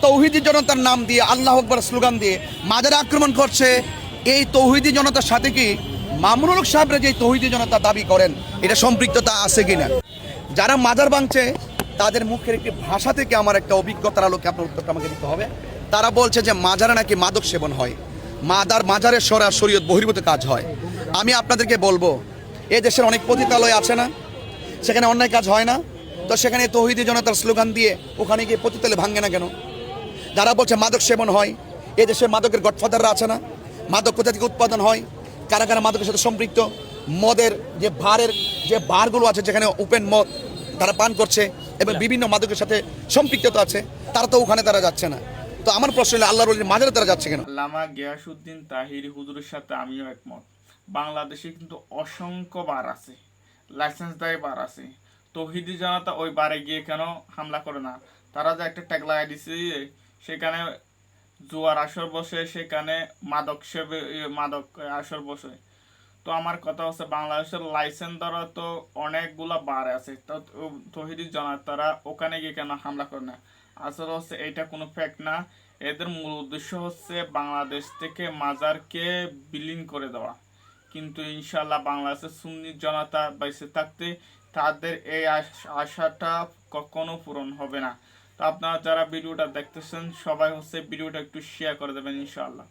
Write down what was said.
তৌহিদি জনতার নাম দিয়ে আল্লাহ আকবার স্লোগান দিয়ে মাজারে আক্রমণ করছে, এই তৌহিদি জনতার সাথে কি মামুনুল হক সাহেবরা যে তৌহিদি জনতা দাবি করেন এটা সম্পৃক্ততা আছে কিনা? যারা মাজার ভাঙছে তাদের মুখের একটি ভাষা থেকে আমার একটা অভিজ্ঞতার আলোকে আপনার উত্তরটা আমাকে দিতে হবে। তারা বলছে যে মাজারে নাকি মাদক সেবন হয়, মাজারের শরীয়ত বহির্ভূত কাজ হয়। আমি আপনাদেরকে বলবো, এই দেশের অনেক পতিতালয় আছে না, সেখানে অন্যায় কাজ হয় না? তো সেখানে তৌহিদি জনতার স্লোগান দিয়ে ওখানে গিয়ে পতিতালয় ভাঙে না কেন? যারা বলছে মাদক সেবন হয়, এই দেশে মাদকের গডফাদাররা আছে না? মাদক কোথা থেকে উৎপাদন হয়, কারা কারা মাদকের সাথে সম্পৃক্ত, মদের যে বারগুলো আছে যেখানে ওপেন মদ তারা পান করছে এবং বিভিন্ন মাদকের সাথে সম্পৃক্ততা আছে, তারা তো ওখানে তারা যাচ্ছে না। তো আমার প্রশ্ন হলো আল্লাহর ওলির মাজারে তারা যাচ্ছে কেন? আল্লামা গিয়াসউদ্দিন তাহিরি হুজুরের সাথে আমিও একমত। বাংলাদেশে কিন্তু অসংখ্য বার আছে, লাইসেন্সদারি বার আছে। তৌহিদি জনতা ওই বারে গিয়ে কেন হামলা করে না? তারা যে একটা ট্যাগ লাগাই দিছে, সেখানে জুয়ার আসর বসে, সেখানে মাদক আসর বসে। তো আমার কথা হচ্ছে বাংলাদেশের লাইসেন্স দ্বারা তো অনেকগুলা বার আছে, তো তৌহিদি জনতারা ওখানে গিয়ে কেন হামলা করে না? আসলে হচ্ছে এইটা কোনো ফ্যাক্ট না। এদের মূল উদ্দেশ্য হচ্ছে বাংলাদেশ থেকে মাজারকে বিলীন করে দেওয়া। কিন্তু ইনশাল্লাহ বাংলাদেশের সুন্নি জনতা বেঁচে থাকতে তাদের এই আশাটা কখনো পূরণ হবে না। তো আপনারা যারা ভিডিওটা দেখতেছেন সবাই হচ্ছে ভিডিওটা একটু শেয়ার করে দেবেন ইনশাআল্লাহ।